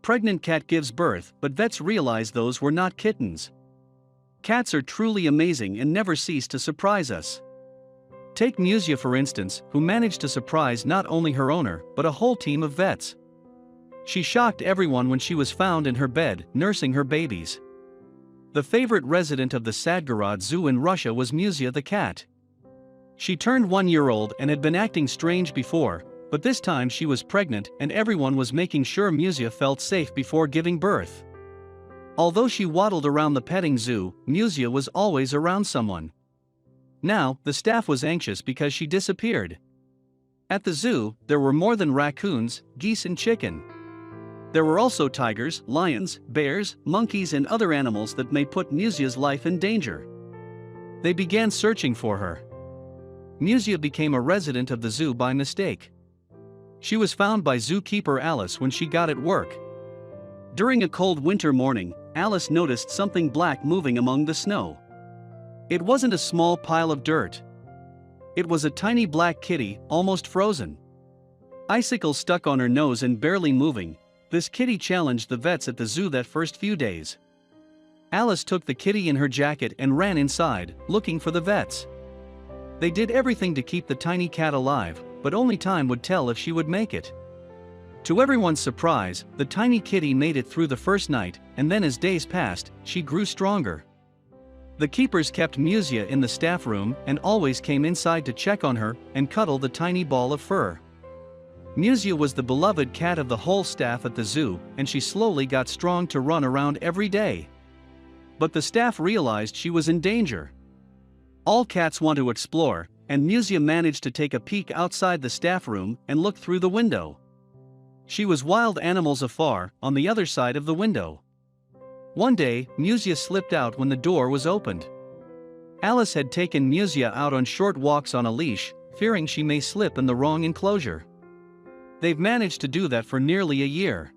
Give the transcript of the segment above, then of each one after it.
pregnant cat gives birth, but vets realize those were not kittens. Cats are truly amazing and never cease to surprise us. Take Musia for instance, who managed to surprise not only her owner, but a whole team of vets. She shocked everyone when she was found in her bed, nursing her babies. The favorite resident of the Sadgorod Zoo in Russia was Musia the cat. She turned 1 year old and had been acting strange before, but this time she was pregnant and everyone was making sure Musia felt safe before giving birth. Although she waddled around the petting zoo, Musia was always around someone. Now, the staff was anxious because she disappeared. At the zoo, there were more than raccoons, geese and chicken. There were also tigers, lions, bears, monkeys and other animals that may put Musia's life in danger. They began searching for her. Musia became a resident of the zoo by mistake. She was found by zookeeper Alice when she got at work. During a cold winter morning, Alice noticed something black moving among the snow. It wasn't a small pile of dirt. It was a tiny black kitty, almost frozen. Icicles stuck on her nose and barely moving. This kitty challenged the vets at the zoo that first few days. Alice took the kitty in her jacket and ran inside, looking for the vets. They did everything to keep the tiny cat alive, but only time would tell if she would make it. To everyone's surprise, the tiny kitty made it through the first night, and then as days passed, she grew stronger. The keepers kept Musia in the staff room and always came inside to check on her and cuddle the tiny ball of fur. Musia was the beloved cat of the whole staff at the zoo, and she slowly got strong to run around every day. But the staff realized she was in danger. All cats want to explore, and Musia managed to take a peek outside the staff room and look through the window. She was wild animals afar, on the other side of the window. One day, Musia slipped out when the door was opened. Alice had taken Musia out on short walks on a leash, fearing she may slip in the wrong enclosure. They've managed to do that for nearly a year.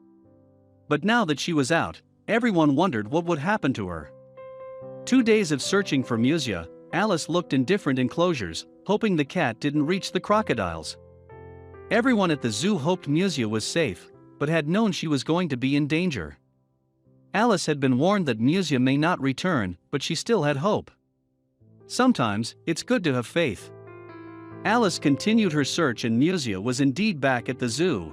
But now that she was out, everyone wondered what would happen to her. 2 days of searching for Musia, Alice looked in different enclosures, hoping the cat didn't reach the crocodiles. Everyone at the zoo hoped Musia was safe, but had known she was going to be in danger. Alice had been warned that Musia may not return, but she still had hope. Sometimes, it's good to have faith. Alice continued her search and Musia was indeed back at the zoo.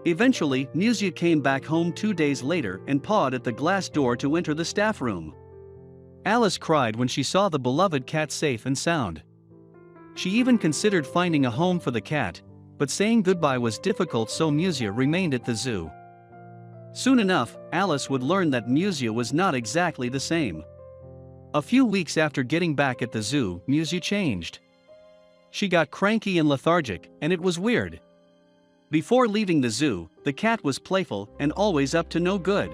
Eventually, Musia came back home 2 days later and pawed at the glass door to enter the staff room. Alice cried when she saw the beloved cat safe and sound. She even considered finding a home for the cat, but saying goodbye was difficult, so Musia remained at the zoo. Soon enough, Alice would learn that Musia was not exactly the same. A few weeks after getting back at the zoo, Musia changed. She got cranky and lethargic, and it was weird. Before leaving the zoo, the cat was playful and always up to no good.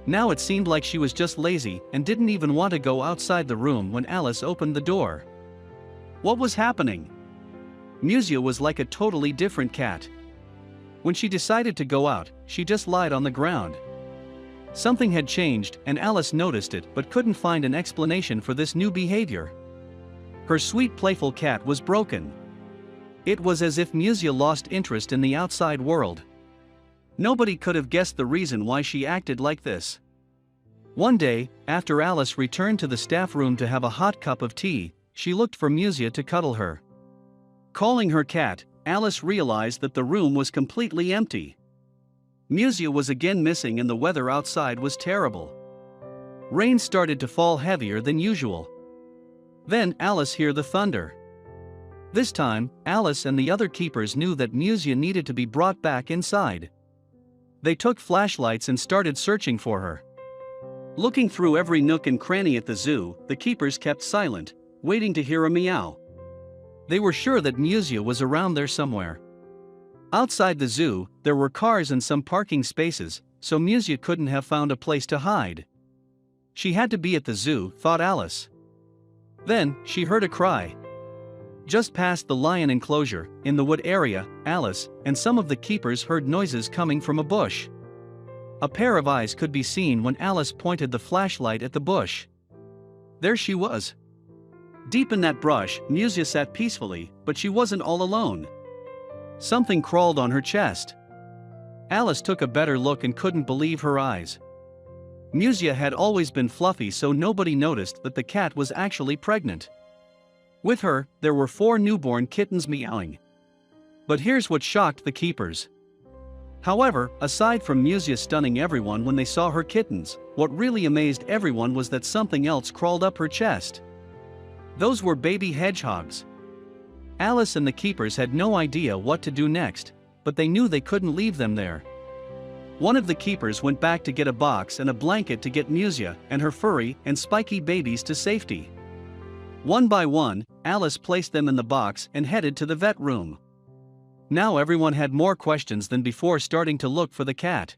Now it seemed like she was just lazy and didn't even want to go outside the room when Alice opened the door. What was happening? Musia was like a totally different cat. When she decided to go out, she just lied on the ground. Something had changed and Alice noticed it but couldn't find an explanation for this new behavior. Her sweet playful cat was broken. It was as if Musia lost interest in the outside world. Nobody could have guessed the reason why she acted like this. One day, after Alice returned to the staff room to have a hot cup of tea, she looked for Musia to cuddle her. Calling her cat, Alice realized that the room was completely empty. Musia was again missing and the weather outside was terrible. Rain started to fall heavier than usual. Then Alice heard the thunder. This time, Alice and the other keepers knew that Musia needed to be brought back inside. They took flashlights and started searching for her. Looking through every nook and cranny at the zoo, the keepers kept silent, waiting to hear a meow. They were sure that Musia was around there somewhere. Outside the zoo, there were cars and some parking spaces, so Musia couldn't have found a place to hide. She had to be at the zoo, thought Alice. Then, she heard a cry. Just past the lion enclosure, in the wood area, Alice and some of the keepers heard noises coming from a bush. A pair of eyes could be seen when Alice pointed the flashlight at the bush. There she was. Deep in that brush, Musia sat peacefully, but she wasn't all alone. Something crawled on her chest. Alice took a better look and couldn't believe her eyes. Musia had always been fluffy, so nobody noticed that the cat was actually pregnant. With her, there were 4 newborn kittens meowing. But here's what shocked the keepers. However, aside from Musia stunning everyone when they saw her kittens, what really amazed everyone was that something else crawled up her chest. Those were baby hedgehogs. Alice and the keepers had no idea what to do next, but they knew they couldn't leave them there. One of the keepers went back to get a box and a blanket to get Musia and her furry and spiky babies to safety. One by one, Alice placed them in the box and headed to the vet room. Now everyone had more questions than before, starting to look for the cat.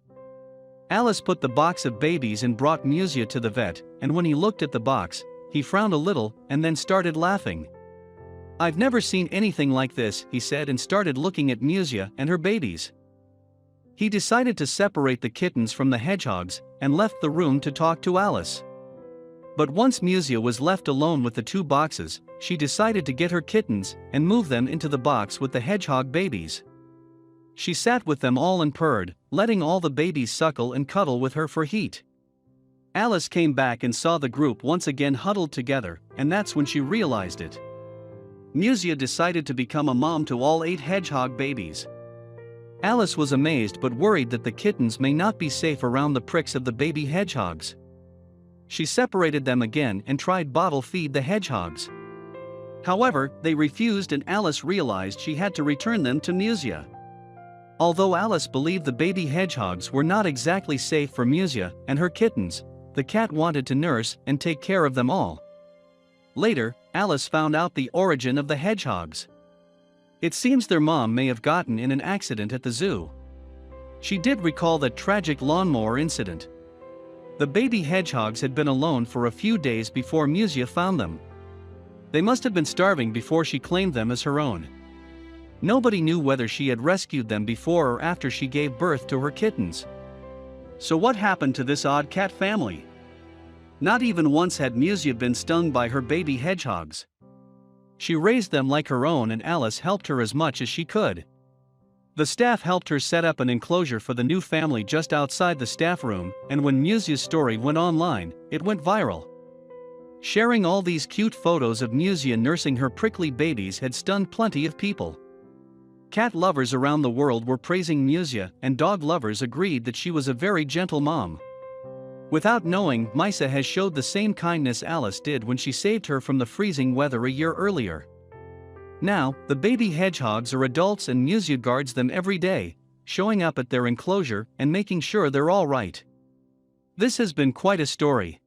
Alice put the box of babies and brought Musia to the vet, and when he looked at the box, he frowned a little and then started laughing. "I've never seen anything like this," he said, and started looking at Musia and her babies. He decided to separate the kittens from the hedgehogs and left the room to talk to Alice. But once Musia was left alone with the 2 boxes, she decided to get her kittens and move them into the box with the hedgehog babies. She sat with them all and purred, letting all the babies suckle and cuddle with her for heat. Alice came back and saw the group once again huddled together, and that's when she realized it. Musia decided to become a mom to all 8 hedgehog babies. Alice was amazed but worried that the kittens may not be safe around the pricks of the baby hedgehogs. She separated them again and tried bottle feed the hedgehogs. However, they refused, and Alice realized she had to return them to Musia. Although Alice believed the baby hedgehogs were not exactly safe for Musia and her kittens, the cat wanted to nurse and take care of them all. Later, Alice found out the origin of the hedgehogs. It seems their mom may have gotten in an accident at the zoo. She did recall that tragic lawnmower incident. The baby hedgehogs had been alone for a few days before Musia found them. They must have been starving before she claimed them as her own. Nobody knew whether she had rescued them before or after she gave birth to her kittens. So what happened to this odd cat family? Not even once had Musia been stung by her baby hedgehogs. She raised them like her own, and Alice helped her as much as she could. The staff helped her set up an enclosure for the new family just outside the staff room, and when Musia's story went online, it went viral. Sharing all these cute photos of Musia nursing her prickly babies had stunned plenty of people. Cat lovers around the world were praising Musia, and dog lovers agreed that she was a very gentle mom. Without knowing, Misa has showed the same kindness Alice did when she saved her from the freezing weather a year earlier. Now, the baby hedgehogs are adults and Musia guards them every day, showing up at their enclosure and making sure they're all right. This has been quite a story.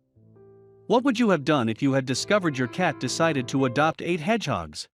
What would you have done if you had discovered your cat decided to adopt 8 hedgehogs?